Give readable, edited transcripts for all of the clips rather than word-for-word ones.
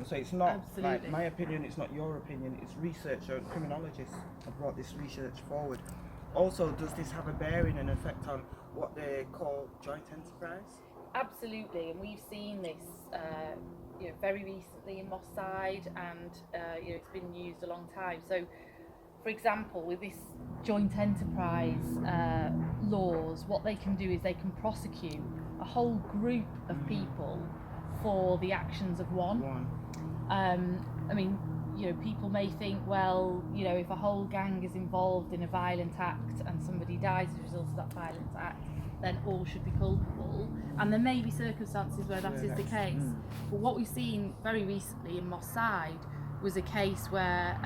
So it's not Absolutely. like my opinion, it's not your opinion, it's researcher, criminologists have brought this research forward. Also, does this have a bearing and effect on what they call joint enterprise? Absolutely, and we've seen this very recently in Moss Side, and it's been used a long time. So, for example, with this joint enterprise laws, what they can do is they can prosecute a whole group of people for the actions of one. I mean, people may think, well, if a whole gang is involved in a violent act and somebody dies as a result of that violent act, then all should be culpable. And there may be circumstances where that is the case. But what we've seen very recently in Moss Side was a case where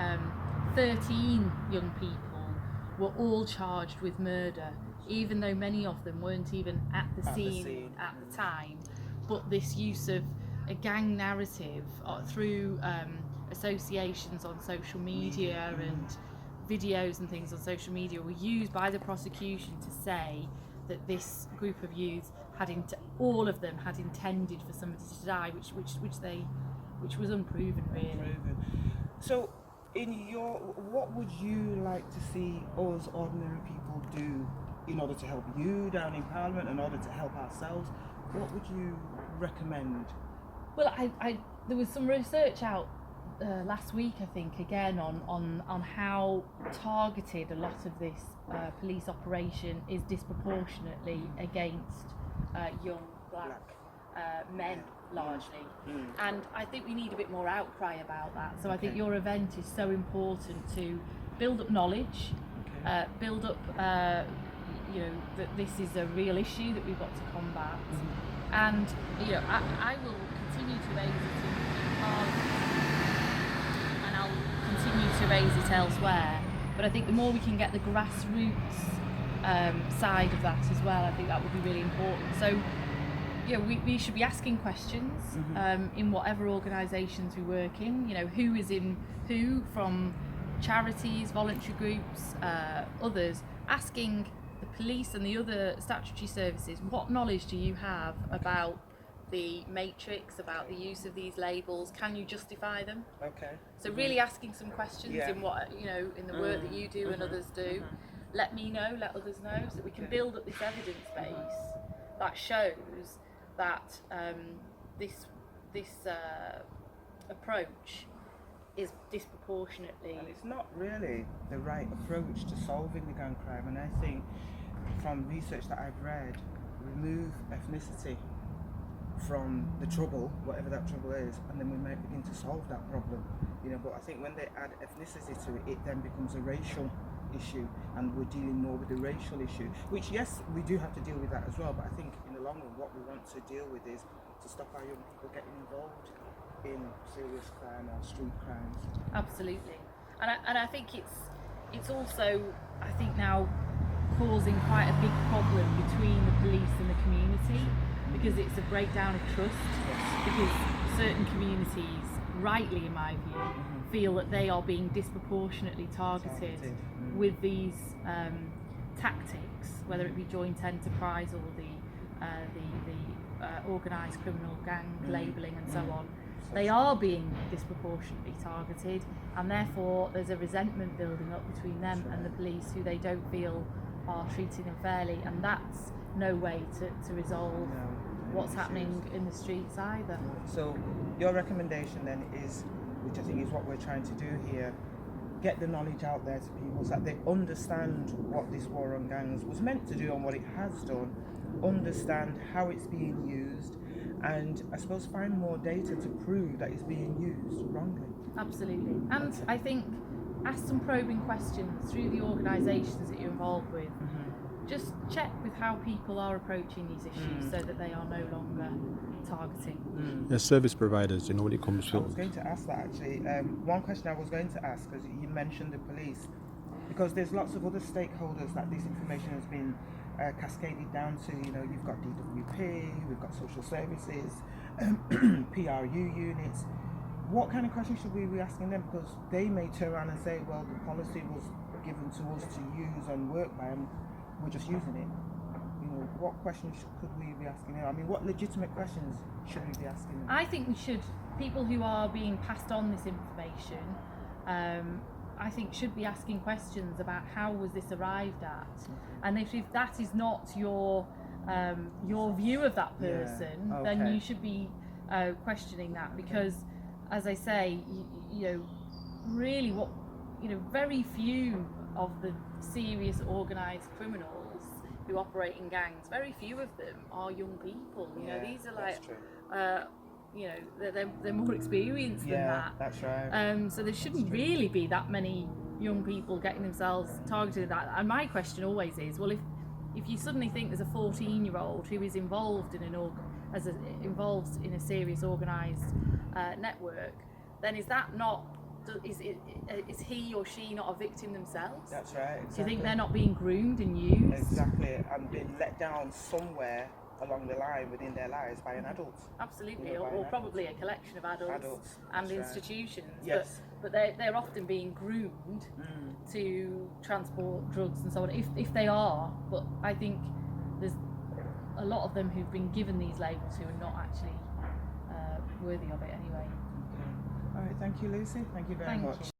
13 young people were all charged with murder, even though many of them weren't even at the scene at the time. But this use of a gang narrative through associations on social media and videos and things on social media were used by the prosecution to say that this group of youths all of them had intended for somebody to die, which was unproven, really. So, what would you like to see us ordinary people do in order to help you down in Parliament, in order to help ourselves? What would you recommend? Well, there was some research out last week, I think, again on how targeted a lot of this police operation is disproportionately against young black men, largely. And I think we need a bit more outcry about that. So I think your event is so important to build up knowledge, build up that this is a real issue that we've got to combat. And I will continue to raise it in Parliament, and I'll continue to raise it elsewhere. But I think the more we can get the grassroots side of that as well, I think that would be really important. So we should be asking questions in whatever organisations we work in. Who is in who, from charities, voluntary groups, others, asking the police and the other statutory services, what knowledge do you have about the matrix, about the use of these labels? Can you justify them? So really asking some questions in what in the work that you do and others do. Let me know, let others know, so that we can build up this evidence base that shows that this approach is disproportionately. And it's not really the right approach to solving the gang crime. And I think from research that I've read, remove ethnicity from the trouble, whatever that trouble is, and then we might begin to solve that problem. But I think when they add ethnicity to it, it then becomes a racial issue, and we're dealing more with the racial issue, which, yes, we do have to deal with that as well, but I think in the long run what we want to deal with is to stop our young people getting involved in serious crime or street crimes. Absolutely. And I think it's also, I think, now causing quite a big problem between the police and the community, because it's a breakdown of trust, because certain communities, rightly in my view, feel that they are being disproportionately targeted with these tactics, whether it be joint enterprise or the organised criminal gang labelling and so on. They are being disproportionately targeted, and therefore there's a resentment building up between them and the police, who they don't feel are treating them fairly, and that's no way to resolve what's happening in the streets either. So your recommendation then is, which I think is what we're trying to do here, get the knowledge out there to people so that they understand what this war on gangs was meant to do and what it has done, understand how it's being used, and I suppose find more data to prove that it's being used wrongly. Absolutely. And I think ask some probing questions through the organisations that you're involved with. Just check with how people are approaching these issues so that they are no longer targeting. Yeah, service providers, when it comes to... I was going to ask that actually. One question I was going to ask, because you mentioned the police, because there's lots of other stakeholders that this information has been cascaded down to. You've got DWP, we've got social services, PRU units. What kind of questions should we be asking them? Because they may turn around and say, well, the policy was given to us to use and work by, and we're just using it. what questions could we be asking them? I mean, what legitimate questions should we be asking them? I think we should, people who are being passed on this information, I think should be asking questions about how was this arrived at, and if that is not your view of that person, then you should be questioning that, because, as I say, you know, really what, you know, very few of the serious organised criminals who operate in gangs, very few of them are young people. You know, these are like, you know, they're more experienced than that. That's right. So there shouldn't really be that many young people getting themselves targeted at that. And my question always is, well, if you suddenly think there's a 14-year-old who is involved in involved in a serious organised network, then is that not? Is he or she not a victim themselves? That's right. Exactly. Do you think they're not being groomed and used? Exactly, and being let down somewhere along the line within their lives by an adult. Absolutely, You know, or probably a collection of adults and institutions. Right. Yes. But they're often being groomed to transport drugs and so on, if they are. But I think there's a lot of them who've been given these labels who are not actually worthy of it anyway. All right, thank you, Lucy. Thank you very much.